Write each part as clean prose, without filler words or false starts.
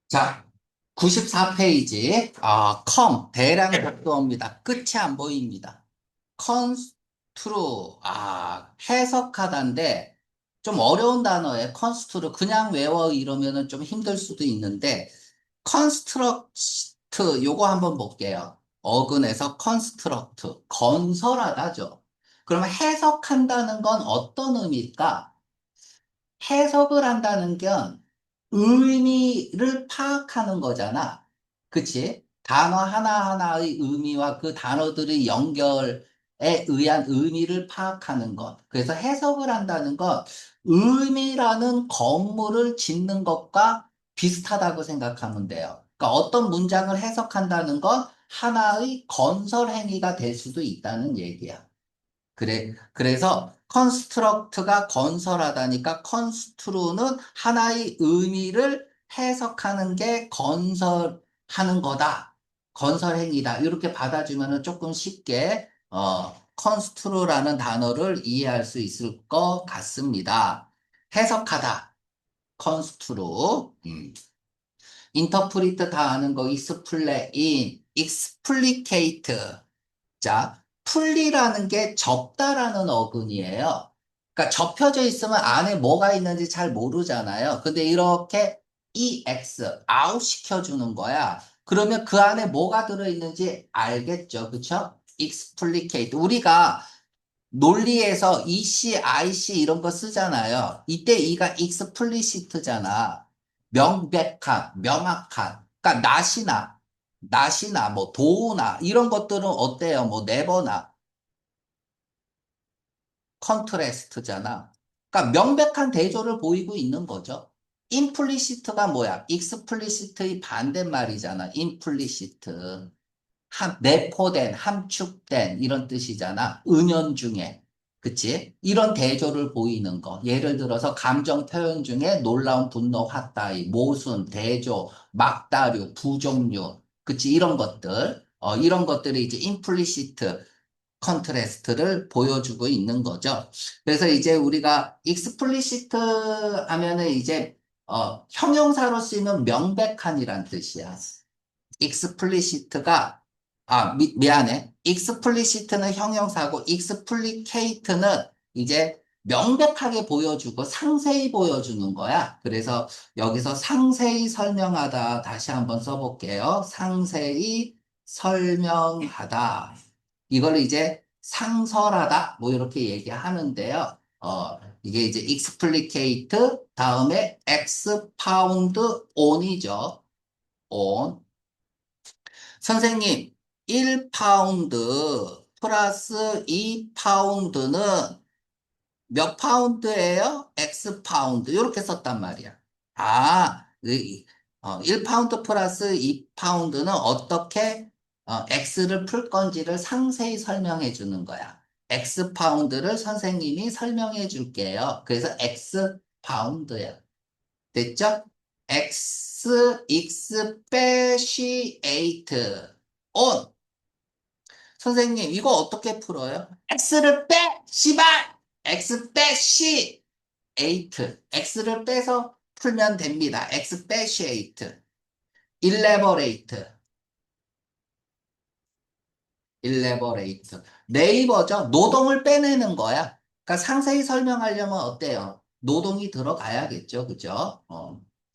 자, 94페이지. 대량 복도입니다. 끝이 안 보입니다. 컨스트루, 해석하다인데, 좀 어려운 단어에 컨스트루, 그냥 외워 이러면은 좀 힘들 수도 있는데, 컨스트럭트, 요거 한번 볼게요. 어근에서 컨스트럭트, 건설하다죠. 그러면 해석한다는 건 어떤 의미일까? 해석을 한다는 건 의미를 파악하는 거잖아. 그치? 단어 하나하나의 의미와 그 단어들의 연결에 의한 의미를 파악하는 것. 그래서 해석을 한다는 건 의미라는 건물을 짓는 것과 비슷하다고 생각하면 돼요. 그러니까 어떤 문장을 해석한다는 건 하나의 건설 행위가 될 수도 있다는 얘기야. 그래서 컨스트럭트가 건설하다니까 컨스트루는 하나의 의미를 해석하는 게 건설하는 거다. 건설 행위다. 이렇게 받아주면은 조금 쉽게, 컨스트루라는 단어를 이해할 수 있을 것 같습니다. 해석하다. 컨스트루. 인터프리트 다 아는 거, 익스플레인, 익스플리케이트. 자, 풀리라는 게 접다라는 어근이에요. 그러니까 접혀져 있으면 안에 뭐가 있는지 잘 모르잖아요. 근데 이렇게 EX, 아웃 시켜주는 거야. 그러면 그 안에 뭐가 들어있는지 알겠죠. 그쵸? explicate. 우리가 논리에서 EC, IC 이런 거 쓰잖아요. 이때 이가 explicit잖아. 명백한, 명확한. 그러니까 낫이나 뭐 도우나 이런 것들은 어때요? 뭐 네버나 컨트레스트잖아. 그러니까 명백한 대조를 보이고 있는 거죠. 임플리시트가 뭐야? 익스플리시트의 반대말이잖아. 임플리시트. 내포된, 함축된 이런 뜻이잖아. 은연중에. 그치? 이런 대조를 보이는 거. 예를 들어서 감정 표현 중에 놀라운 분노, 화따위, 모순, 대조, 막다류, 부종류. 그치? 이런 것들. 이런 것들이 이제 임플리시트 컨트레스트를 보여주고 있는 거죠. 그래서 이제 우리가 익스플리시트 하면은 이제 형용사로 쓰이면 명백한이란 뜻이야. 익스플리시트가 미안해. 익스플리시트는 형용사고 익스플리케이트는 이제 명백하게 보여주고 상세히 보여주는 거야. 그래서 여기서 상세히 설명하다 다시 한번 써볼게요. 상세히 설명하다. 이걸 이제 상설하다 뭐 이렇게 얘기하는데요. 이게 이제 explicate 다음에 expound on이죠. on. 선생님, 1파운드 플러스 2파운드는 몇 파운드예요? X 파운드. 이렇게 썼단 말이야. 1파운드 플러스 2파운드는 어떻게 X를 풀 건지를 상세히 설명해 주는 거야. X 파운드를 선생님이 설명해 줄게요. 그래서 X 파운드야. 됐죠? expatiate on. 선생님, 이거 어떻게 풀어요? x를 빼! 씨발! x 빼! 씨! 에이트. x를 빼서 풀면 됩니다. expatiate. elaborate. elaborate. 네이버죠? 노동을 빼내는 거야. 그러니까 상세히 설명하려면 어때요? 노동이 들어가야겠죠. 그죠?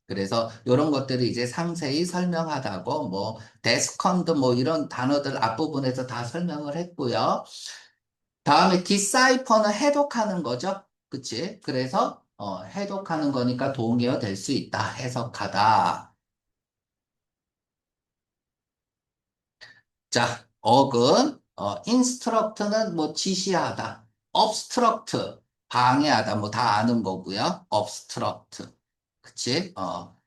그래서 이런 것들을 이제 상세히 설명하다고 뭐 데스컨드 뭐 이런 단어들 앞부분에서 다 설명을 했고요. 다음에 디사이퍼는 해독하는 거죠. 그치? 그래서 해독하는 거니까 동의어 될 수 있다. 해석하다. 자, 어근, 인스트럭트는 뭐 지시하다. obstruct, 방해하다. 뭐 다 아는 거고요. obstruct. 그치?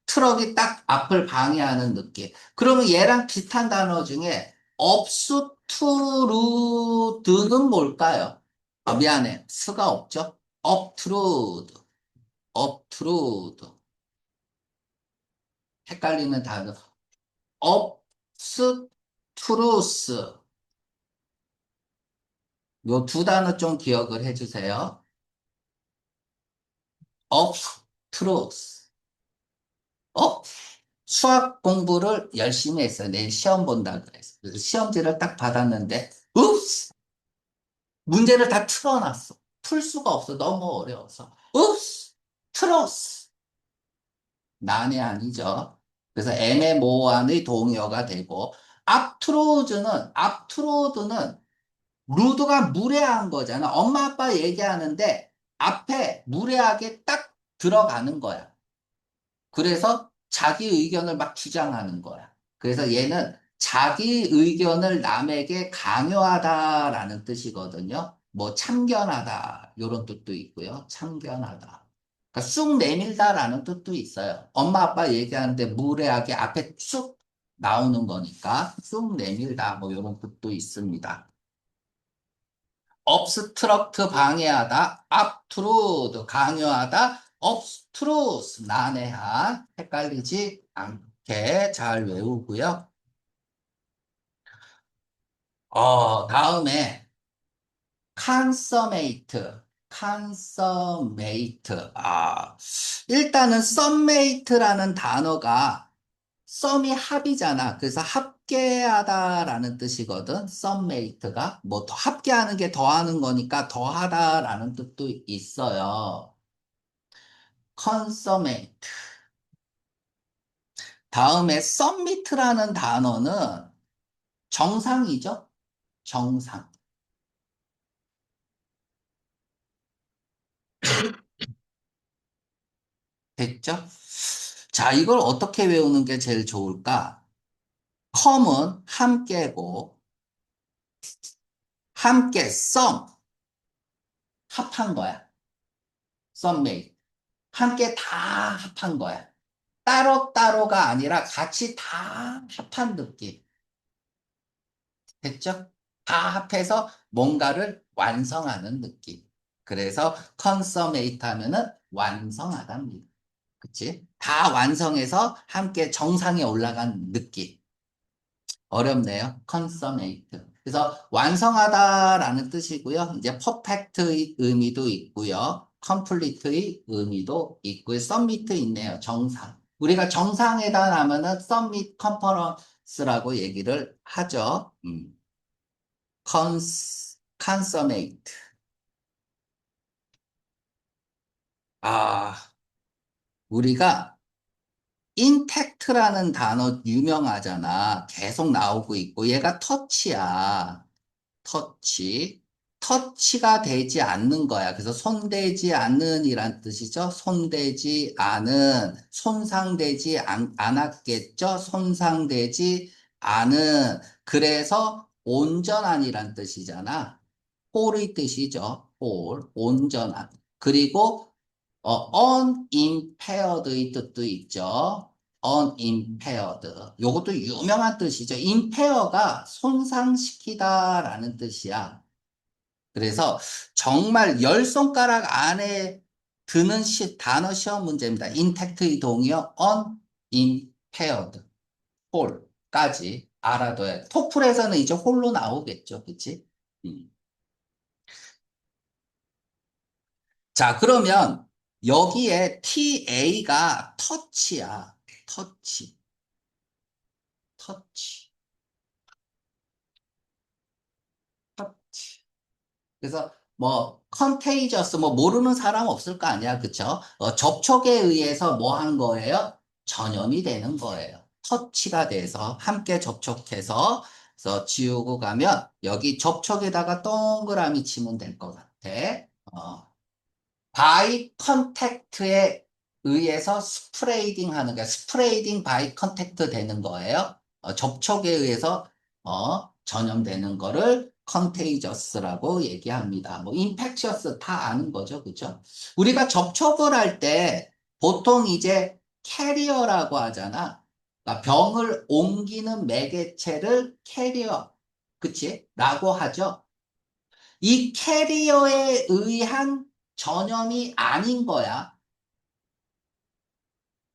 트럭이 딱 앞을 방해하는 느낌. 그러면 얘랑 비슷한 단어 중에 obstrude는 뭘까요? 미안해. 스가 없죠? obtrude, obtrude. 헷갈리는 단어. obstruse. 요 두 단어 좀 기억을 해주세요. obstruse. 수학 공부를 열심히 했어요. 내일 시험 본다 그래서. 그래서 시험지를 딱 받았는데, 읍스! 문제를 다 틀어놨어. 풀 수가 없어. 너무 어려워서. 읍스! 틀었어. 난해아니죠. 그래서 애매모호한의 동의어가 되고, 앞트로드는 루드가 무례한 거잖아. 엄마 아빠 얘기하는데 앞에 무례하게 딱 들어가는 거야. 그래서 자기 의견을 막 주장하는 거야. 그래서 얘는 자기 의견을 남에게 강요하다라는 뜻이거든요. 뭐 참견하다 이런 뜻도 있고요. 참견하다. 그러니까 쑥 내밀다라는 뜻도 있어요. 엄마 아빠 얘기하는데 무례하게 앞에 쑥 나오는 거니까 쑥 내밀다 뭐 이런 뜻도 있습니다. obstruct 방해하다, obtrude 강요하다, obstruse 난해한 헷갈리지 않게 잘 외우고요. 다음에 consummate, consummate. 일단은 summate라는 단어가 썸이 합이잖아. 그래서 합계하다라는 뜻이거든. 썸메이트가 뭐 더 합계하는 게 더하는 거니까 더하다라는 뜻도 있어요. 컨서메이트. 다음에 썸미트라는 단어는 정상이죠. 정상. 됐죠? 자, 이걸 어떻게 외우는 게 제일 좋을까? 컴은 함께고 함께 썸 합한 거야. 썸메이트. 함께 다 합한 거야. 따로따로가 아니라 같이 다 합한 느낌. 됐죠? 다 합해서 뭔가를 완성하는 느낌. 그래서 컨서메이트 하면은 완성하답니다. 그치? 다 완성해서 함께 정상에 올라간 느낌. 어렵네요. 컨서메이트. 그래서 완성하다라는 뜻이고요. 이제 퍼펙트의 의미도 있고요. 컴플리트의 의미도 있고요. 서미트 있네요. 정상. 우리가 정상에 달하면은 서밋 컨퍼런스라고 얘기를 하죠. 컨서메이트. 아, 우리가 인택트라는 단어 유명하잖아. 계속 나오고 있고 얘가 터치야. 터치. 터치가 되지 않는 거야. 그래서 손대지 않는 이란 뜻이죠. 손대지 않은, 손상되지 않았겠죠. 손상되지 않은. 그래서 온전한이란 뜻이잖아. 홀의 뜻이죠. 홀, 온전한. 그리고 unimpaired의 뜻도 있죠. unimpaired. 요것도 유명한 뜻이죠. impaire가 손상시키다라는 뜻이야. 그래서 정말 열 손가락 안에 드는 단어 시험 문제입니다. intact의 동의어 unimpaired, whole까지 알아둬야 돼. 토플에서는 이제 홀로 나오겠죠. 그치? 음. 자, 그러면 여기에 TA가 터치야. 터치, 터치, 터치. 그래서 뭐 컨테이저스 뭐 모르는 사람 없을 거 아니야. 그쵸? 접촉에 의해서 뭐 한 거예요? 전염이 되는 거예요. 터치가 돼서 함께 접촉해서 그래서 지우고 가면 여기 접촉에다가 동그라미 치면 될 것 같아. 어. 바이 컨택트에 의해서 스프레이딩 하는 거야. 스프레이딩 바이 컨택트 되는 거예요. 접촉에 의해서 전염되는 거를 컨테이저스라고 얘기합니다. 뭐 인펙셔스 다 아는 거죠. 그죠? 우리가 접촉을 할 때 보통 이제 캐리어라고 하잖아. 그러니까 병을 옮기는 매개체를 캐리어, 그치? 라고 하죠. 이 캐리어에 의한 전염이 아닌 거야.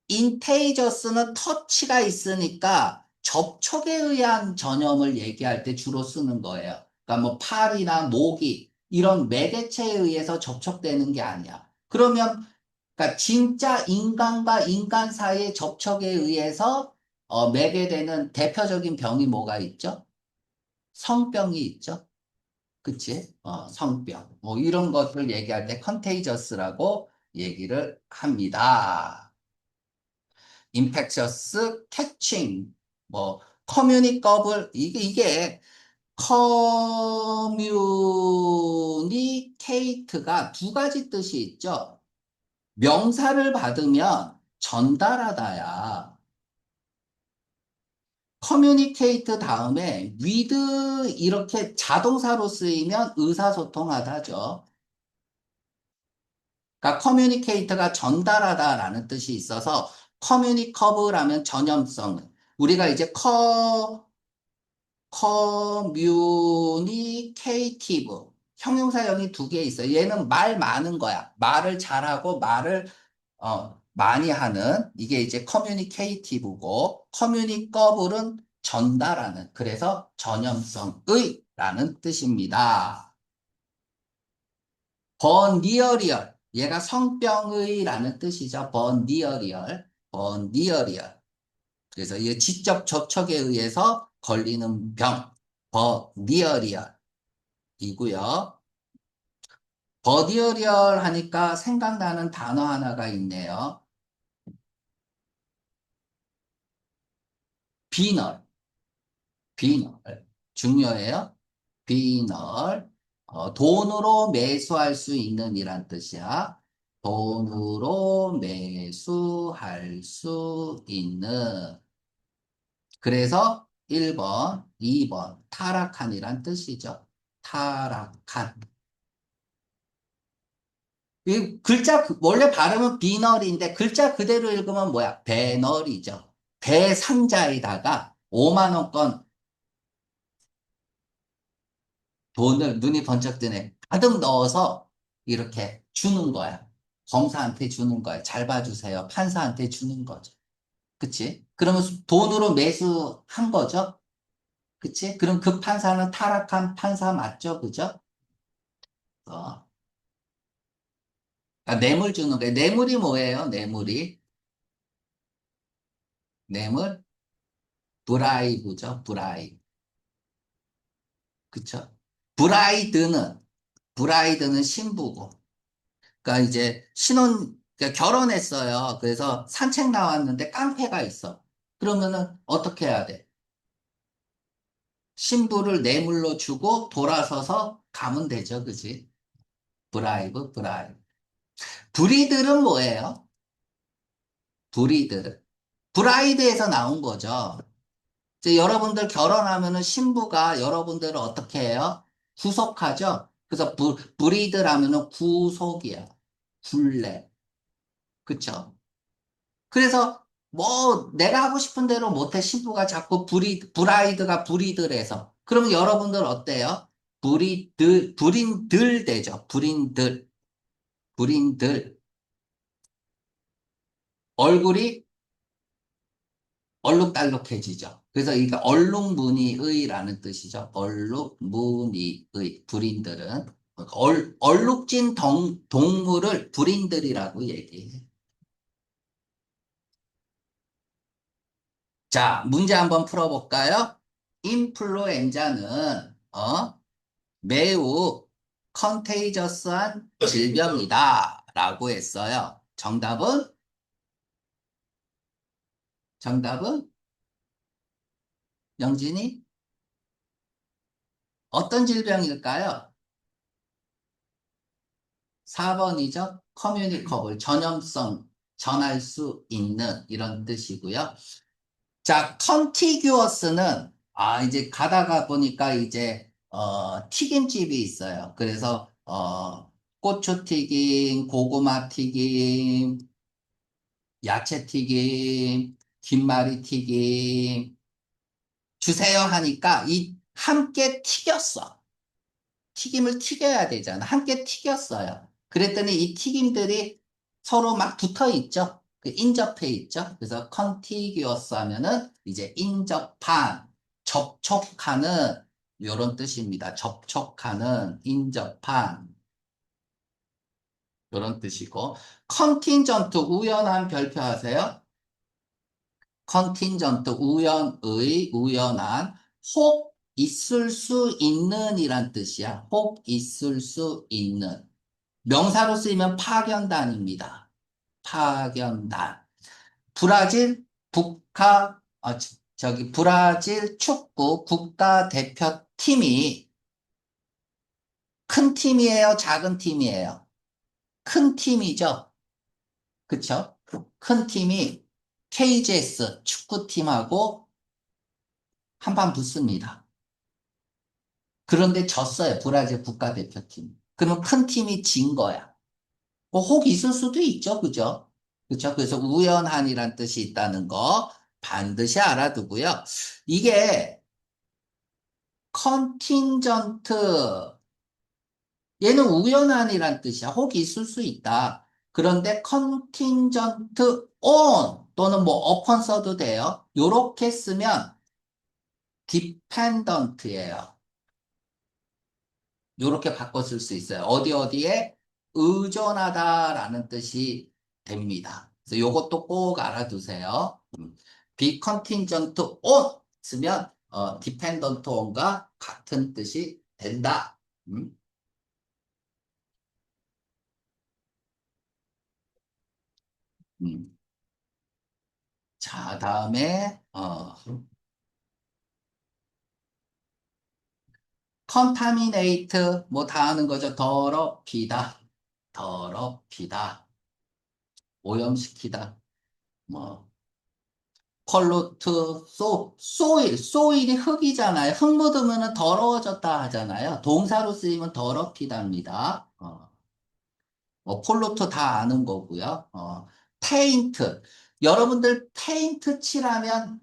인테이저스는 터치가 있으니까 접촉에 의한 전염을 얘기할 때 주로 쓰는 거예요. 그러니까 뭐 팔이나 모기 이런 매개체에 의해서 접촉되는 게 아니야. 그러면 그러니까 진짜 인간과 인간 사이의 접촉에 의해서 매게 되는 대표적인 병이 뭐가 있죠? 성병이 있죠? 그치? 성병. 뭐 이런 것들 얘기할 때 컨테이저스라고 얘기를 합니다. 인펙셔스 캐칭, 뭐 커뮤니커블 이게 커뮤니케이트가 두 가지 뜻이 있죠. 명사를 받으면 전달하다야. 커뮤니케이트 다음에 with 이렇게 자동사로 쓰이면 의사소통하다죠. 그러니까 커뮤니케이트가 전달하다라는 뜻이 있어서 커뮤니커블하면 전염성은 우리가 이제 커뮤니케이티브 형용사형이 두 개 있어요. 얘는 말 많은 거야. 말을 잘하고 말을 많이 하는 이게 이제 커뮤니케이티브고 커뮤니커블은 전달하는 그래서 전염성의라는 뜻입니다. 버니어리얼 얘가 성병의라는 뜻이죠. 버니어리얼 그래서 이 직접 접촉에 의해서 걸리는 병 버니어리얼이고요. 버디어리얼 하니까 생각나는 단어 하나가 있네요. 비널, 비널. 중요해요. 비널. 돈으로 매수할 수 있는 이란 뜻이야. 돈으로 매수할 수 있는. 그래서 1번, 2번, 타락한이란 뜻이죠. 타락한. 이 글자, 원래 발음은 비널인데 글자 그대로 읽으면 뭐야? 배널이죠. 배상자에다가 5만 원권 돈을 눈이 번쩍 뜨네. 가득 넣어서 이렇게 주는 거야. 검사한테 주는 거야. 잘 봐주세요. 판사한테 주는 거죠. 그치? 그러면 돈으로 매수한 거죠? 그치? 그럼 그 판사는 타락한 판사 맞죠? 그죠? 어. 그러니까 뇌물 주는 거예요. 뇌물이 뭐예요? 뇌물이. 뇌물? 브라이브죠. 브라이브. 그쵸? 브라이드는, 브라이드는 신부고. 그러니까 이제 그러니까 결혼했어요. 그래서 산책 나왔는데 깡패가 있어. 그러면은 어떻게 해야 돼? 신부를 뇌물로 주고 돌아서서 가면 되죠. 그지? 브라이브. 브리들은 뭐예요? 브리들은. 브라이드에서 나온 거죠. 이제 여러분들 결혼하면은 신부가 여러분들을 어떻게 해요? 구속하죠? 그래서 브리드라면은 구속이야. 굴레. 그쵸? 그래서 뭐 내가 하고 싶은 대로 못해 신부가 자꾸 브라이드가 브리드래서 그러면 여러분들 어때요? 불인들 되죠. 불인들 얼굴이 얼룩달룩해지죠. 그래서 이게 얼룩무늬의라는 뜻이죠. 얼룩무늬의 불인들은 얼룩진 동물을 불인들이라고 얘기해요. 자, 문제 한번 풀어볼까요? 인플루엔자는 매우 컨테이저스한 질병이다 라고 했어요. 정답은 영진이 어떤 질병일까요? 4번이죠. 커뮤니커블, 전염성, 전할 수 있는 이런 뜻이고요. 자, 컨티규어스는 이제 가다가 보니까 이제 튀김집이 있어요. 그래서 고추튀김, 고구마튀김, 야채튀김, 김말이튀김 주세요 하니까 이 함께 튀겼어. 튀김을 튀겨야 되잖아. 함께 튀겼어요. 그랬더니 이 튀김들이 서로 막 붙어 있죠. 인접해 있죠. 그래서 컨티기어스 하면은 이제 인접한, 접촉하는 이런 뜻입니다. 접촉하는, 인접한 이런 뜻이고 컨틴전트 우연한 별표 하세요. 컨틴전트 우연의 우연한 혹 있을 수 있는 이란 뜻이야. 혹 있을 수 있는. 명사로 쓰이면 파견단입니다. 파견단. 브라질 저기 브라질 축구 국가대표팀이 큰 팀이에요, 작은 팀이에요? 큰 팀이죠. 그쵸? 큰 팀이 KGS 축구팀하고 한판 붙습니다. 그런데 졌어요. 브라질 국가대표팀. 그러면 큰 팀이 진 거야. 뭐 혹 있을 수도 있죠. 그죠? 그죠? 그래서 우연한이란 뜻이 있다는 거 반드시 알아두고요. 이게 컨틴전트 얘는 우연한이란 뜻이야. 혹 있을 수 있다. 그런데 컨틴전트 on 또는 뭐 upon 써도 돼요. 요렇게 쓰면 dependent예요. 요렇게 바꿔 쓸 수 있어요. 어디 어디에 의존하다라는 뜻이 됩니다. 그래서 요것도 꼭 알아두세요. be contingent on 쓰면 dependent on과 같은 뜻이 된다. 음, 음. 자, 다음에 contaminate 뭐 다 아는 거죠. 더럽히다, 더럽히다, 오염시키다. 뭐 폴루트, 소일이 흙이잖아요. 흙 묻으면 더러워졌다 하잖아요. 동사로 쓰이면 더럽히답니다. 뭐 폴루트 다 아는 거고요. 페인트. 여러분들 페인트 칠하면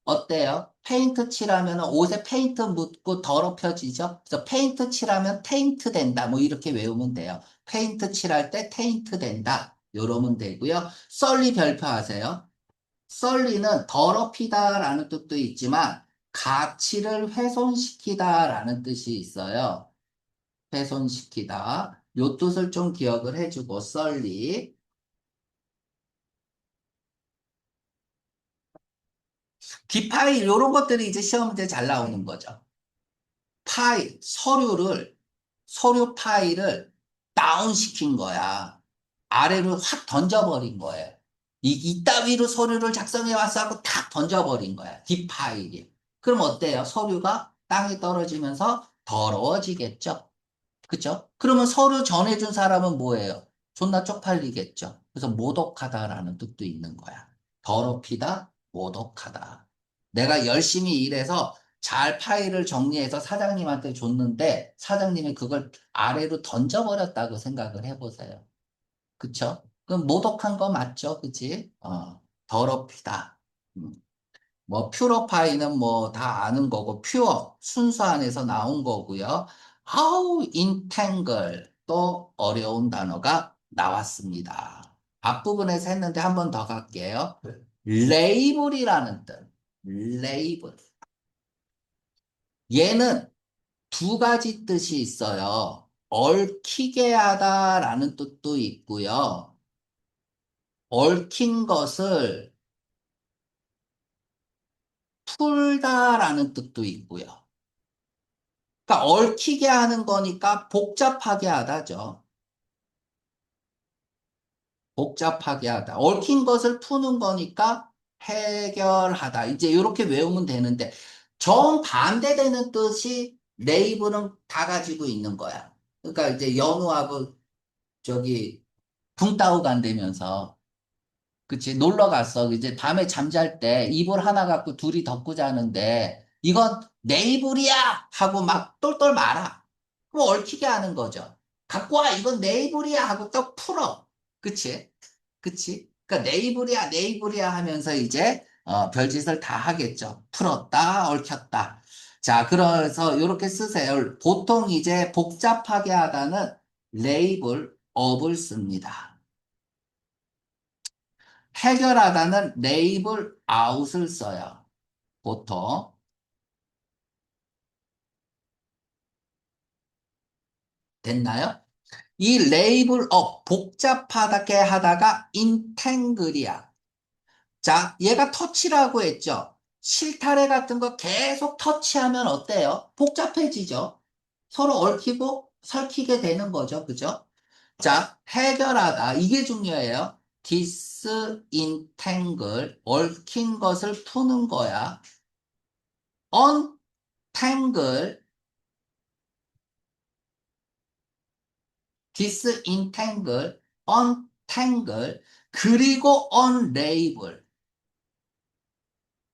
어때요? 페인트 칠하면 옷에 페인트 묻고 더럽혀지죠? 그래서 페인트 칠하면 테인트 된다. 뭐 이렇게 외우면 돼요. 페인트 칠할 때 테인트 된다. 이러면 되고요. 썰리 별표 하세요. 썰리는 더럽히다라는 뜻도 있지만 가치를 훼손시키다라는 뜻이 있어요. 훼손시키다. 요 뜻을 좀 기억을 해주고 썰리. 디파일 이런 것들이 이제 시험 문제 잘 나오는 거죠. 서류 파일을 다운시킨 거야. 아래로 확 던져버린 거예요. 이따위로 서류를 작성해 왔어 하고 탁 던져버린 거야. 디파일이. 그럼 어때요? 서류가 땅에 떨어지면서 더러워지겠죠? 그죠? 그러면 서류 전해준 사람은 뭐예요? 존나 쪽팔리겠죠? 그래서 모독하다라는 뜻도 있는 거야. 더럽히다, 모독하다. 내가 열심히 일해서 잘 파일을 정리해서 사장님한테 줬는데 사장님이 그걸 아래로 던져버렸다고 생각을 해보세요. 그쵸? 그럼 모독한 거 맞죠? 그치? 더럽히다. 음. 뭐 퓨어파이는 뭐 다 아는 거고 퓨어 순수 안에서 나온 거고요. 아우 인탱글 또 어려운 단어가 나왔습니다. 앞부분에서 했는데 한 번 더 갈게요. 레이블이라는 뜻. 레이블. 얘는 두 가지 뜻이 있어요. 얽히게 하다라는 뜻도 있고요. 얽힌 것을 풀다라는 뜻도 있고요. 그러니까 얽히게 하는 거니까 복잡하게 하다죠. 복잡하게 하다. 얽힌 것을 푸는 거니까 해결하다. 이제 이렇게 외우면 되는데 정반대되는 뜻이 네이버는 다 가지고 있는 거야. 그러니까 이제 연우하고 저기 붕따오 간다면서 그치 놀러 갔어. 이제 밤에 잠잘 때 이불 하나 갖고 둘이 덮고 자는데 이건 내 이불이야 하고 막 똘똘 말아. 그럼 얽히게 하는 거죠. 갖고 와 이건 내 이불이야 하고 또 풀어. 그치? 그치? 그러니까 내 이불이야 내 이불이야 하면서 이제 별짓을 다 하겠죠. 풀었다 얽혔다. 자 그래서 이렇게 쓰세요. 보통 이제 복잡하게 하다는 레이블 업을 씁니다. 해결하다는 레이블 아웃을 써요. 보통. 됐나요? 이 레이블 업, 복잡하게 하다가 인탱글이야. 자, 얘가 터치라고 했죠. 실타래 같은 거 계속 터치하면 어때요? 복잡해지죠. 서로 얽히고 설키게 되는 거죠. 그죠? 자, 해결하다. 이게 중요해요. disentangle, 얽힌 것을 푸는 거야. untangle, disentangle, untangle, 그리고 unravel,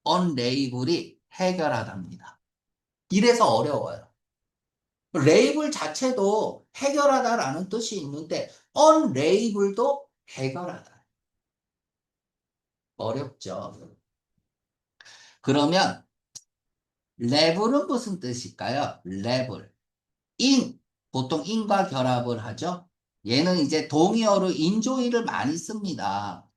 unravel이 해결하답니다. 이래서 어려워요. 레이블 자체도 해결하다라는 뜻이 있는데 unravel도 해결하다. 어렵죠. 그러면 level은 무슨 뜻일까요? level. in, 보통 in과 결합을 하죠. 얘는 이제 동의어로 enjoy를 많이 씁니다.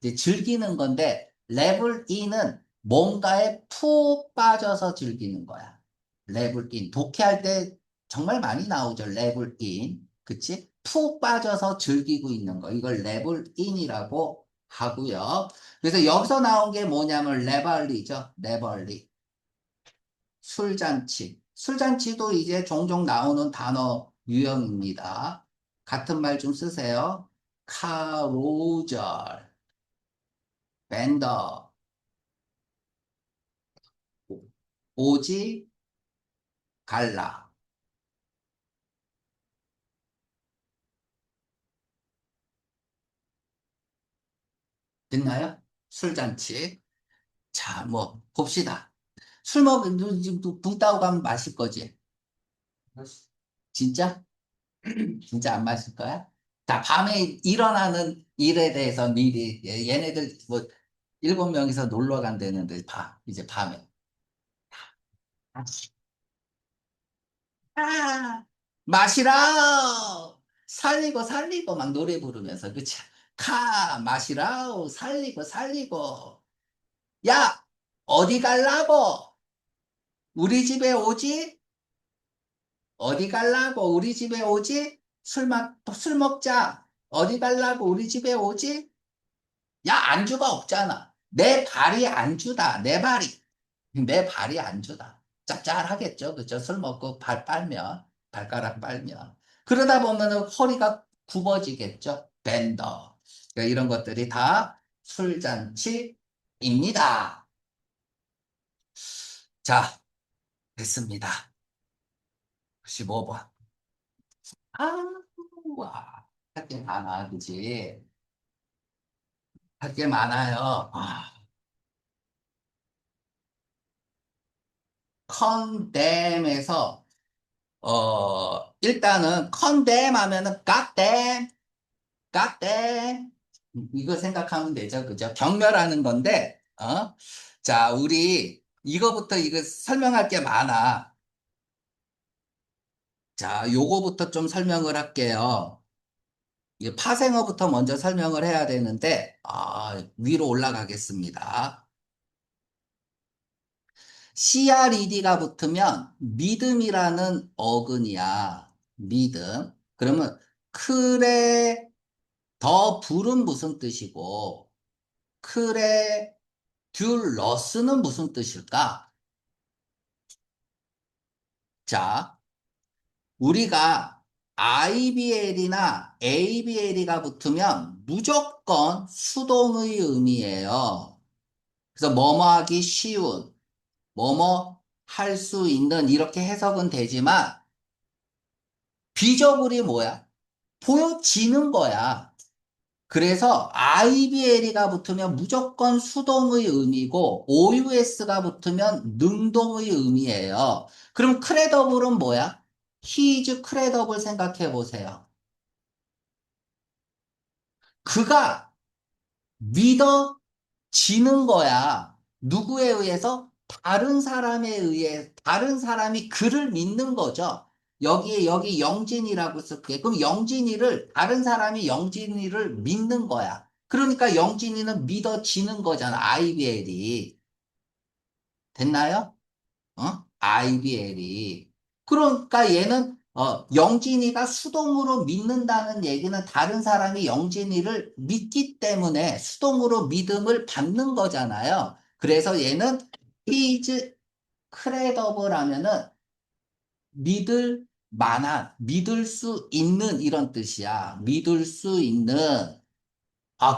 이제 즐기는 건데 level in은 뭔가에 푹 빠져서 즐기는 거야. level in. 독해할 때 정말 많이 나오죠. level in. 그치? 푹 빠져서 즐기고 있는 거. 이걸 level in이라고 하고요. 그래서 여기서 나온 게 뭐냐면 레발리죠. 레발리. 술잔치. 술잔치도 이제 종종 나오는 단어 유형입니다. 같은 말 좀 쓰세요. 카로절, 밴더, 오지, 갈라. 됐나요? 술잔치. 자, 뭐, 봅시다. 술 지금 붕 따고 가면 마실 거지? 진짜? 진짜 안 마실 거야? 자, 밤에 일어나는 일에 대해서 미리, 얘네들 뭐, 7명이서 놀러 간다는데, 이제 밤에. 아, 마시라! 살리고 살리고 막 노래 부르면서, 그치? 마시라우! 살리고 살리고. 야! 어디 갈라고? 우리 집에 오지? 어디 갈라고? 우리 집에 오지? 술 먹자. 어디 갈라고? 우리 집에 오지? 야, 안주가 없잖아. 내 발이 안주다. 내 발이. 내 발이 안주다. 짭짤하겠죠. 그죠? 술 먹고 발 빨면, 발가락 빨면. 그러다 보면은 허리가 굽어지겠죠. 밴더. 그러니까 이런 것들이 다 술잔치입니다. 자, 됐습니다. 15번. 아, 와. 할 게 많아, 그지? 할 게 많아요. 컨뎀에서, 일단은 컨뎀 하면은 갓댐, 갓댐. 이거 생각하면 되죠. 그죠? 경멸하는 건데, 자, 우리 이거부터 이거 설명할 게 많아. 자, 요거부터 좀 설명을 할게요. 이 파생어부터 먼저 설명을 해야 되는데, 위로 올라가겠습니다. CRED가 붙으면 믿음이라는 어근이야. 믿음. 그러면 크레 더 불은 무슨 뜻이고 크레 듀러스는 무슨 뜻일까? 자, 우리가 IBL이나 ABL이가 붙으면 무조건 수동의 의미예요. 그래서 뭐뭐 하기 쉬운, 뭐뭐 할 수 있는 이렇게 해석은 되지만 비저블이 뭐야? 보여지는 거야. 그래서 IBL이가 붙으면 무조건 수동의 의미고 OUS가 붙으면 능동의 의미예요. 그럼 크레더블은 뭐야? He is credible 생각해 보세요. 그가 믿어지는 거야. 누구에 의해서? 다른 사람에 의해, 다른 사람이 그를 믿는 거죠. 여기 영진이라고 쓸게. 그럼 영진이를, 다른 사람이 영진이를 믿는 거야. 그러니까 영진이는 믿어지는 거잖아. IBL이. 됐나요? IBL이. 그러니까 얘는 영진이가 수동으로 믿는다는 얘기는 다른 사람이 영진이를 믿기 때문에 수동으로 믿음을 받는 거잖아요. 그래서 얘는 is credible 하면은 믿을 만한, 믿을 수 있는 이런 뜻이야. 믿을 수 있는.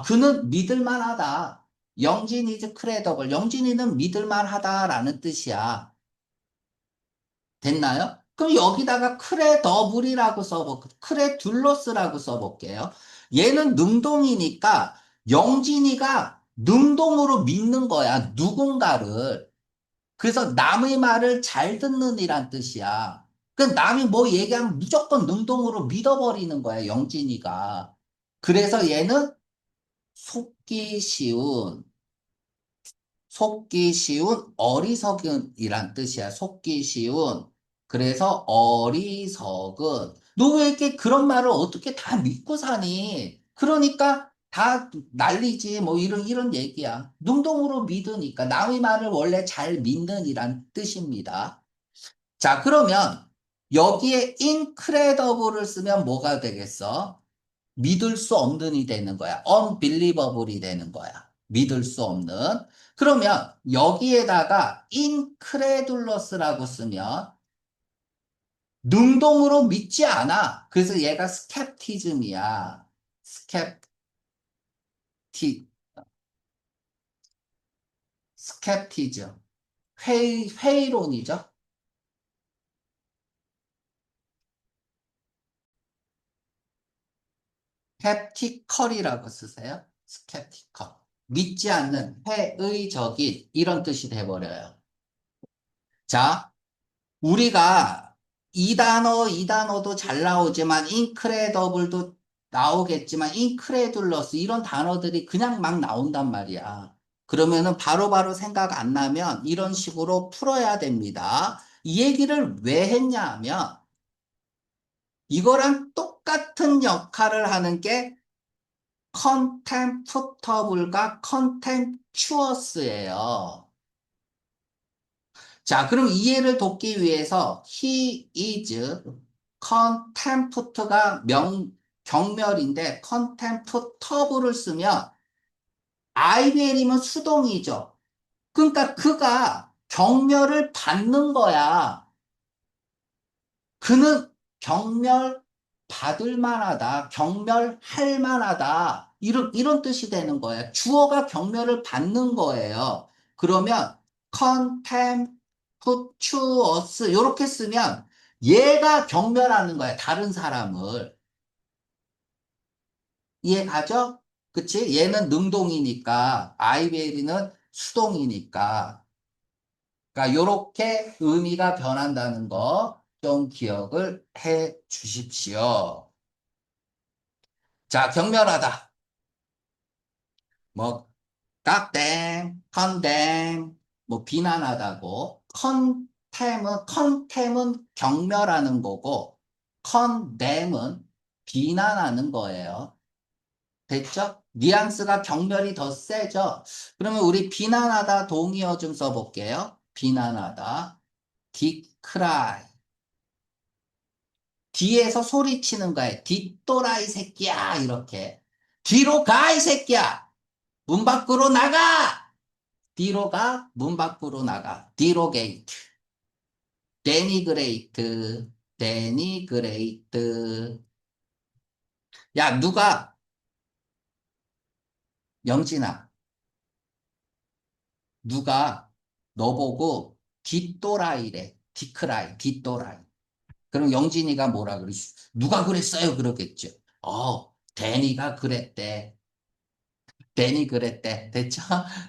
그는 믿을 만하다. 영진 is credible. 영진이는 믿을 만하다라는 뜻이야. 됐나요? 그럼 여기다가 크레더블이라고 크레둘러스라고 써볼게요. 얘는 능동이니까 영진이가 능동으로 믿는 거야, 누군가를. 그래서 남의 말을 잘 듣는 이란 뜻이야. 그 남이 뭐 얘기하면 무조건 능동으로 믿어버리는 거야, 영진이가. 그래서 얘는 속기 쉬운, 속기 쉬운 어리석은이란 뜻이야. 속기 쉬운. 그래서 어리석은. 너 왜 이렇게 그런 말을 어떻게 다 믿고 사니? 그러니까 다 난리지. 뭐 이런 얘기야. 능동으로 믿으니까. 남의 말을 원래 잘 믿는 이란 뜻입니다. 자, 그러면 여기에 incredible을 쓰면 뭐가 되겠어? 믿을 수 없는이 되는 거야. unbelievable이 되는 거야. 믿을 수 없는. 그러면 여기에다가 incredulous라고 쓰면 능동으로 믿지 않아. 그래서 얘가 skepticism이야. skepti, skepticism. 회의론이죠. skeptical이라고 쓰세요. skeptical. 믿지 않는, 회의적인 이런 뜻이 돼버려요. 자, 우리가 이 단어도 잘 나오지만 인크레더블도 나오겠지만 인크레둘러스 이런 단어들이 그냥 막 나온단 말이야. 그러면은 바로바로 생각 안 나면 이런 식으로 풀어야 됩니다. 이 얘기를 왜 했냐 하면 이거랑 똑같은 역할을 하는 게 contemptible과 contemptuous예요. 자, 그럼 이해를 돕기 위해서 he is contempt가 경멸인데 contemptible을 쓰면 IBL이면 수동이죠. 그러니까 그가 경멸을 받는 거야. 그는 경멸 받을 만하다. 경멸할 만하다. 이런 뜻이 되는 거예요. 주어가 경멸을 받는 거예요. 그러면 contemptuous 이렇게 쓰면 얘가 경멸하는 거야. 다른 사람을. 이해가죠? 그치? 얘는 능동이니까 IBL이는 수동이니까. 그러니까 이렇게 의미가 변한다는 거 좀 기억을 해 주십시오. 자, 경멸하다. 뭐, 깍댐, 컨댐, 뭐, 비난하다고. 컨템은 경멸하는 거고, 컨댐은 비난하는 거예요. 됐죠? 뉘앙스가 경멸이 더 세죠? 그러면 우리 비난하다 동의어 좀 써볼게요. 비난하다. decry. 뒤에서 소리치는 거야. 뒷도라이 새끼야. 이렇게. 뒤로 가, 이 새끼야. 문 밖으로 나가! 뒤로 가, 문 밖으로 나가. 뒤로 게이트. 데니그레이트. 데니그레이트. 야, 영진아, 누가 너보고 뒷도라이래. 디크라이, 뒷도라이. 그럼 영진이가 뭐라 그러지? 누가 그랬어요? 그러겠죠. 데니가 그랬대. 데니 그랬대. 됐죠?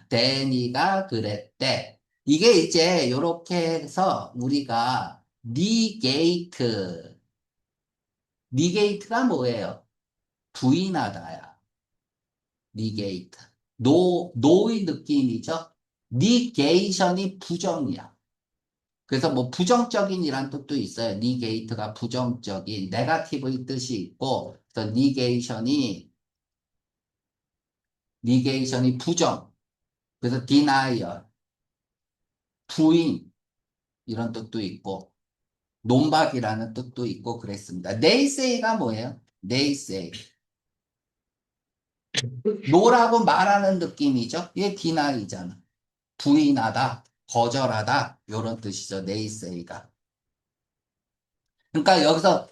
데니가 그랬대. 이게 이제 요렇게 해서 우리가 니게이트가 뭐예요? 부인하다야. 니게이트. 노의 느낌이죠? 니게이션이 부정이야. 그래서 뭐 부정적인 이란 뜻도 있어요. 니게이트가 부정적인, 네가티브의 뜻이 있고, 그래서 니게이션이 부정. 그래서 denial, 부인, 이런 뜻도 있고. 논박이라는 뜻도 있고 그랬습니다. 네이세이가 뭐예요? 네이세이. 노라고 말하는 느낌이죠. 이게 디나이잖아. 부인하다, 거절하다, 이런 뜻이죠. 네이세이가. 그러니까 여기서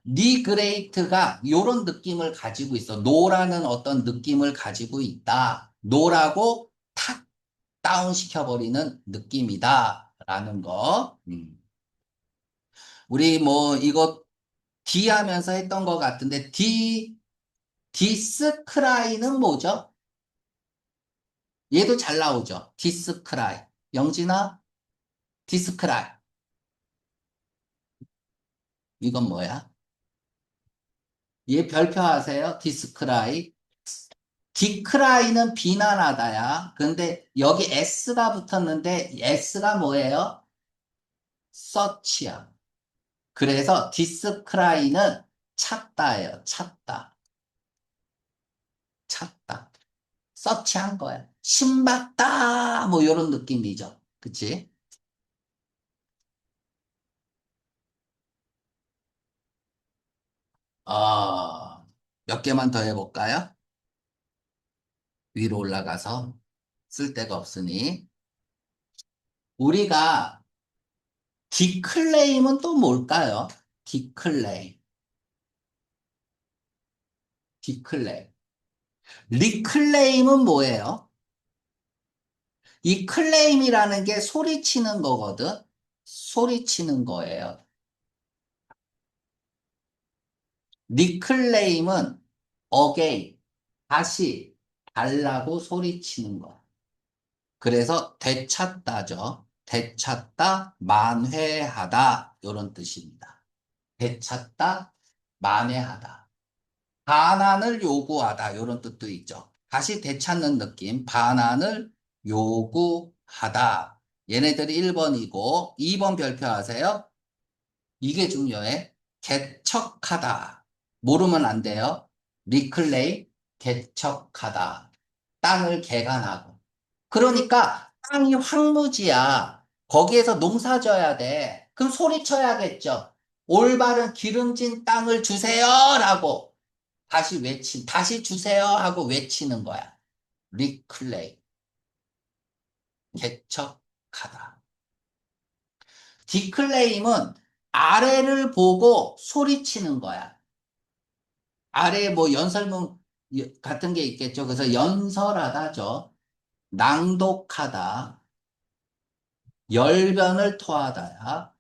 니그레이트가 이런 느낌을 가지고 있어. 노라는 어떤 느낌을 가지고 있다. 노라고 탁 다운시켜버리는 느낌이다라는 거. 우리 뭐 이거 D 하면서 했던 것 같은데 디스크라이는 뭐죠? 얘도 잘 나오죠. 디스크라이. 영진아, 디스크라이. 이건 뭐야? 얘 별표 하세요. 디스크라이. 디크라이는 비난하다야. 근데 여기 S가 붙었는데 S가 뭐예요? 서치야. 그래서 디스크라이는 찾다예요. 찾다. 찾다. 서치한 거야. 신봤다. 뭐 이런 느낌이죠. 그치? 몇 개만 더 해볼까요? 위로 올라가서 쓸 데가 없으니. 우리가 디클레임은 또 뭘까요? 디클레임. 디클레임. 리클레임은 뭐예요? 이 클레임이라는 게 소리치는 거거든. 소리치는 거예요. 리클레임은 어게인, 다시 달라고 소리치는 거야. 그래서 되찾다죠. 되찾다, 만회하다 이런 뜻입니다. 되찾다, 만회하다. 반환을 요구하다 이런 뜻도 있죠. 다시 되찾는 느낌, 반환을 요구하다. 얘네들이 1번이고 2번 별표하세요. 이게 중요해. 개척하다. 모르면 안 돼요. 리클레임, 개척하다. 땅을 개간하고. 그러니까 땅이 황무지야. 거기에서 농사 져야 돼. 그럼 소리쳐야겠죠. 올바른 기름진 땅을 주세요라고 다시 주세요 하고 외치는 거야. 리클레임, 개척하다. 디클레임은 아래를 보고 소리치는 거야. 아래에 뭐 연설문 같은 게 있겠죠. 그래서 연설하다죠. 낭독하다. 열변을 토하다야.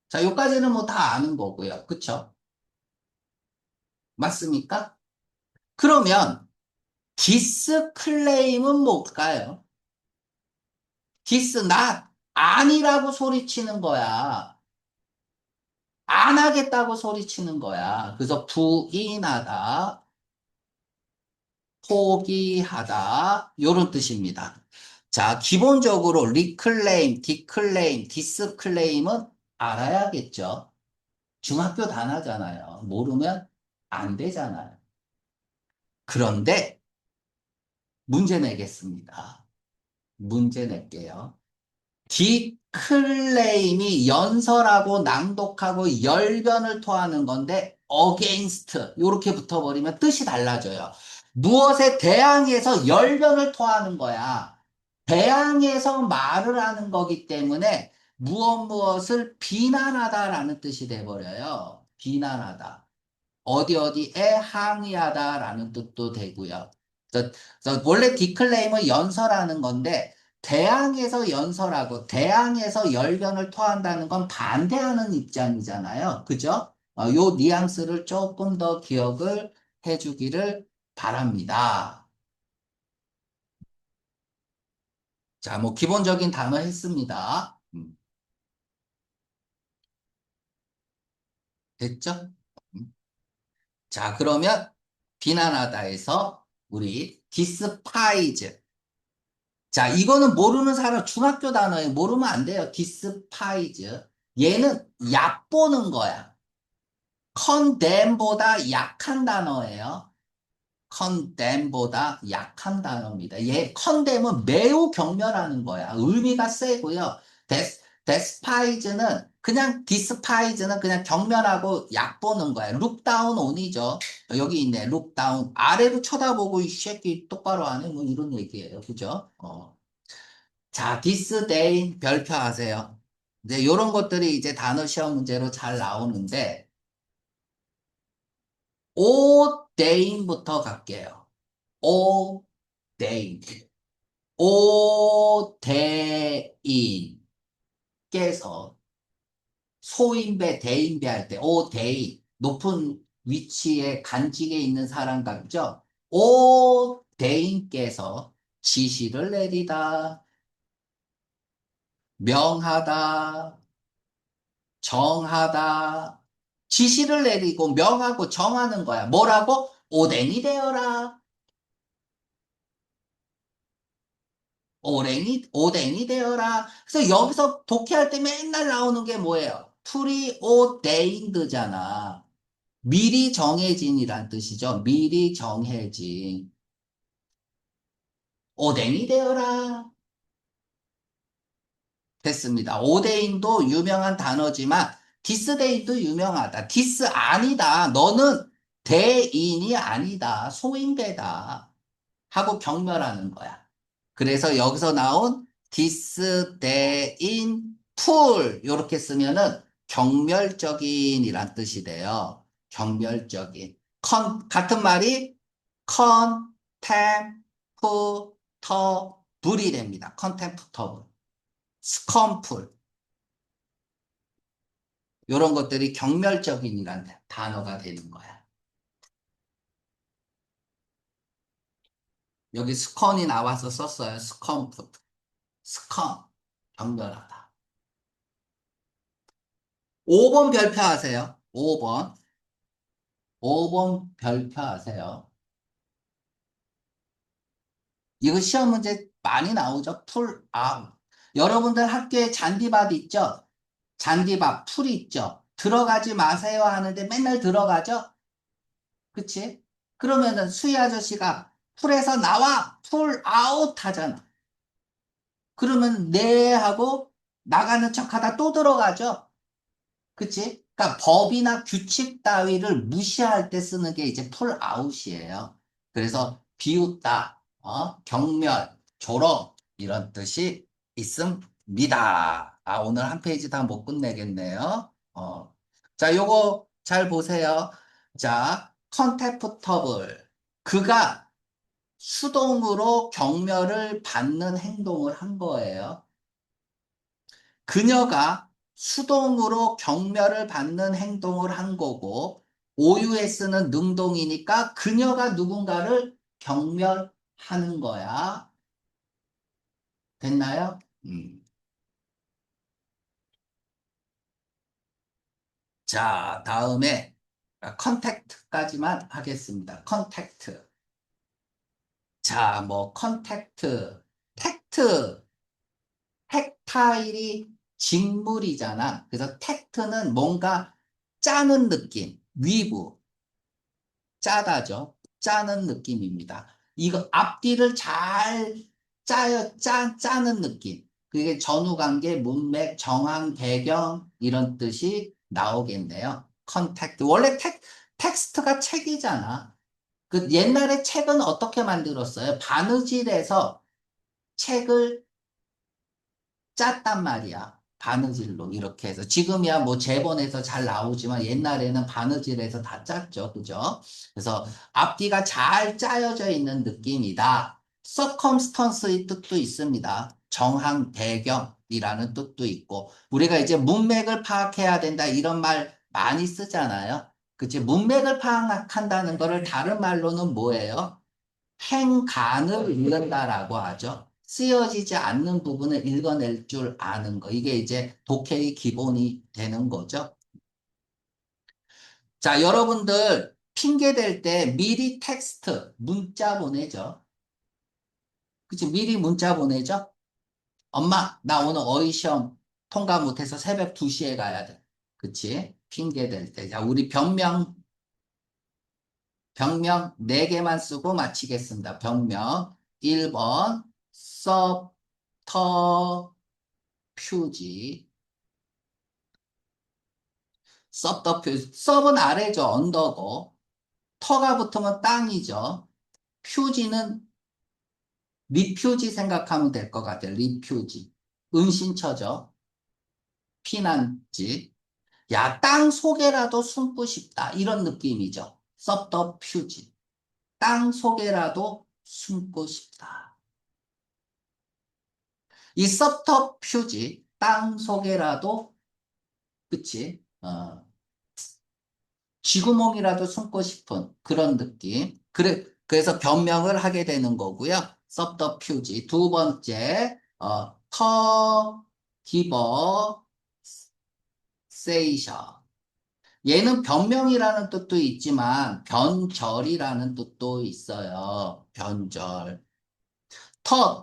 자, 여기까지는 뭐 다 아는 거고요. 그쵸? 맞습니까? 그러면 디스클레임은 뭘까요? 디스 not 아니라고 소리치는 거야. 안 하겠다고 소리치는 거야. 그래서 부인하다, 포기하다 이런 뜻입니다. 자, 기본적으로 리클레임, 디클레임, 디스클레임은 알아야겠죠. 중학교 단어잖아요. 모르면 안 되잖아요. 그런데 문제 내겠습니다. 문제 낼게요. 디클레임이 연설하고 낭독하고 열변을 토하는 건데 against 이렇게 붙어버리면 뜻이 달라져요. 무엇에 대항해서 열변을 토하는 거야. 대항해서 말을 하는 거기 때문에 무엇을 비난하다라는 뜻이 돼버려요. 비난하다. 어디에 항의하다라는 뜻도 되고요. 그래서 원래 디클레임은 연설하는 건데 대항해서 연설하고 대항해서 열변을 토한다는 건 반대하는 입장이잖아요. 그죠? 요 뉘앙스를 조금 더 기억을 해주기를 바랍니다. 자, 뭐 기본적인 단어 했습니다. 됐죠? 음. 자, 그러면 비난하다에서 우리 despise. 자, 이거는 모르는 사람 중학교 단어에 모르면 안 돼요. despise. 얘는 얕보는 거야. condemn보다 약한 단어예요. condemn보다 약한 단어입니다. 얘 condemn은 매우 경멸하는 거야. 의미가 세고요. despise는 그냥 despise는 그냥 경멸하고 약 보는 거야. look down on이죠. 여기 있네. look down. 아래로 쳐다보고 이 새끼 똑바로 안 해. 뭐 이런 얘기예요. 그죠? 자, disdain 별표하세요. 이제 이런 것들이 이제 단어 시험 문제로 잘 나오는데 ordain부터 갈게요. ordain. ordain께서 소인배, 대인배 할 때, 높은 위치에 간직에 있는 사람 같죠? 대인께서 지시를 내리다, 명하다, 정하다, 지시를 내리고 명하고 정하는 거야. 뭐라고? 오뎅이 되어라. 오뎅이 되어라. 그래서 여기서 독해할 때 맨날 나오는 게 뭐예요? preordained잖아. 미리 정해진이란 뜻이죠. 미리 정해진. 오뎅이 되어라. 됐습니다. 오데인도 유명한 단어지만 디스데인도 유명하다. 디스 아니다. 너는 대인이 아니다. 소인배다. 하고 경멸하는 거야. 그래서 여기서 나온 디스데인 풀 이렇게 쓰면은 경멸적인이란 뜻이 돼요. 경멸적인. 같은 말이 컨템프터블이 됩니다. 컨템프터블. 스컴풀. 이런 것들이 경멸적인이라는 단어가 되는 거야. 여기 스컨이 나와서 썼어요. 스컴풀. 스컨. 경멸하다. 5번 별표하세요. 5번. 5번 별표하세요. 이거 시험 문제 많이 나오죠? 풀, 아웃. 여러분들 학교에 잔디밭 있죠? 잔디밭, 풀 있죠? 들어가지 마세요 하는데 맨날 들어가죠? 그치? 그러면은 수희 아저씨가 풀에서 나와! 풀 아웃 하잖아. 그러면 네 하고 나가는 척 하다 또 들어가죠? 그치? 그러니까 법이나 규칙 따위를 무시할 때 쓰는 게 이제 풀 아웃이에요. 그래서 비웃다, 경멸, 졸업 이런 뜻이 있습니다. 아, 오늘 한 페이지 다 못 끝내겠네요. 자, 요거 잘 보세요. 자, contemptible. 그가 수동으로 경멸을 받는 행동을 한 거예요. 그녀가 수동으로 경멸을 받는 행동을 한 거고, OUS는 능동이니까 그녀가 누군가를 경멸하는 거야. 됐나요? 자, 다음에 컨택트까지만 하겠습니다. 컨택트. 자, 뭐 컨택트, 택트, 텍타일이 직물이잖아. 그래서 텍트는 뭔가 짜는 느낌, 위브, 짜다죠. 짜는 느낌입니다. 이거 앞뒤를 잘 짜는 느낌. 그게 전후관계, 문맥, 정황, 배경 이런 뜻이 나오겠네요. 컨택트. 원래 텍스트가 책이잖아. 그 옛날에 책은 어떻게 만들었어요? 바느질에서 책을 짰단 말이야. 바느질로 이렇게 해서. 지금이야 뭐 제본에서 잘 나오지만 옛날에는 바느질에서 다 짰죠. 그죠? 그래서 앞뒤가 잘 짜여져 있는 느낌이다. circumstance의 뜻도 있습니다. 정황, 배경이라는 뜻도 있고. 우리가 이제 문맥을 파악해야 된다 이런 말 많이 쓰잖아요. 그치? 문맥을 파악한다는 거를 다른 말로는 뭐예요? 행간을 읽는다라고 하죠. 쓰여지지 않는 부분을 읽어낼 줄 아는 거. 이게 이제 독해의 기본이 되는 거죠. 자, 여러분들 핑계 댈 때 미리 텍스트, 문자 보내죠. 그치? 미리 문자 보내죠. 엄마, 나 오늘 어휘 시험 통과 못해서 새벽 2시에 가야 돼. 그치? 핑계 댈 때. 자, 우리 병명 4개만 쓰고 마치겠습니다. 병명 1번, 서터퓨지. 섭더퓨지. 섭은 아래죠. 언더고. 터가 붙으면 땅이죠. 퓨지는 리퓨지 생각하면 될 것 같아요. 리퓨지. 은신처죠. 피난지. 야, 땅 속에라도 숨고 싶다. 이런 느낌이죠. 섭더퓨지. 땅 속에라도 숨고 싶다. 이 섭터퓨지, 땅 속에라도, 그치? 쥐구멍이라도 숨고 싶은 그런 느낌. 그래서 변명을 하게 되는 거고요. 섭터퓨지. 두 번째, 터기버세이션. 얘는 변명이라는 뜻도 있지만, 변절이라는 뜻도 있어요. 변절.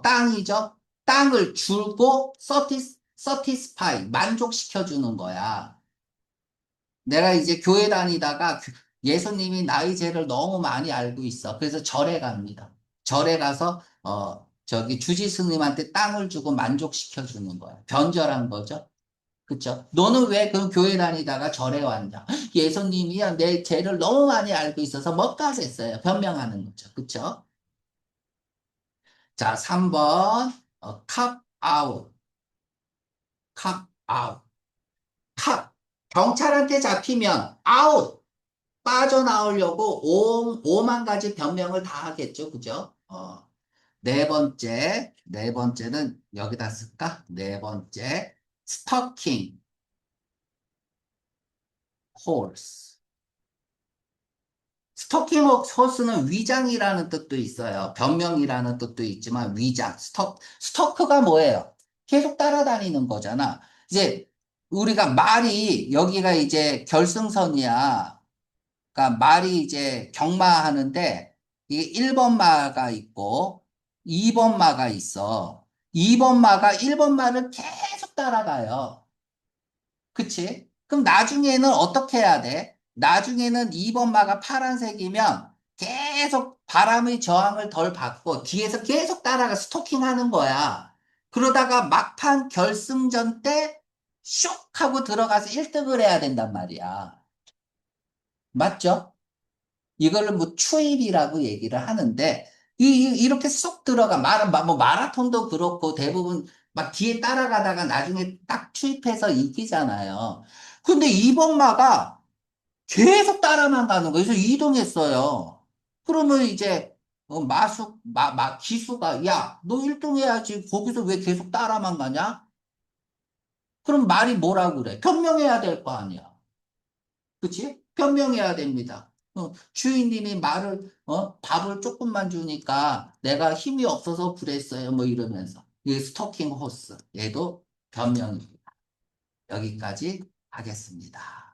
땅이죠. 땅을 줄고 satisfy, 만족시켜주는 거야. 내가 이제 교회 다니다가 예수님이 나의 죄를 너무 많이 알고 있어. 그래서 절에 갑니다. 절에 가서, 저기 주지 스님한테 땅을 주고 만족시켜주는 거야. 변절한 거죠. 그쵸? 너는 왜 그 교회 다니다가 절에 왔냐? 예수님이야 내 죄를 너무 많이 알고 있어서 못 가겠어요. 변명하는 거죠. 그쵸? 자, 3번, 컵 아웃, 컵 아웃, 컵. 경찰한테 잡히면 아웃, 빠져나오려고 오만 가지 변명을 다 하겠죠. 그죠? 네 번째는 여기다 쓸까? 네 번째, 스토킹, 홀스. 스토킹 호스는 위장이라는 뜻도 있어요. 변명이라는 뜻도 있지만 위장, 스토크가 뭐예요? 계속 따라다니는 거잖아. 이제 우리가 말이 여기가 이제 결승선이야. 그러니까 말이 이제 경마하는데 이게 1번 마가 있고 2번 마가 있어. 2번 마가 1번 마를 계속 따라가요. 그치? 그럼 나중에는 어떻게 해야 돼? 나중에는 2번 마가 파란색이면 계속 바람의 저항을 덜 받고 뒤에서 계속 따라가 스토킹 하는 거야. 그러다가 막판 결승전 때 쇽 하고 들어가서 1등을 해야 된단 말이야. 맞죠? 이걸 뭐 추입이라고 얘기를 하는데 이렇게 쏙 들어가 뭐 마라톤도 그렇고 대부분 막 뒤에 따라가다가 나중에 딱 추입해서 이기잖아요. 근데 이번마가 계속 따라만 가는 거예요. 그래서 이동했어요. 그러면 이제 기수가 야, 너 1등 해야지. 거기서 왜 계속 따라만 가냐? 그럼 말이 뭐라 그래? 변명해야 될 거 아니야. 그치? 변명해야 됩니다. 주인님이 밥을 조금만 주니까 내가 힘이 없어서 그랬어요. 뭐 이러면서. 이 스토킹 호스. 얘도 변명입니다. 여기까지 하겠습니다.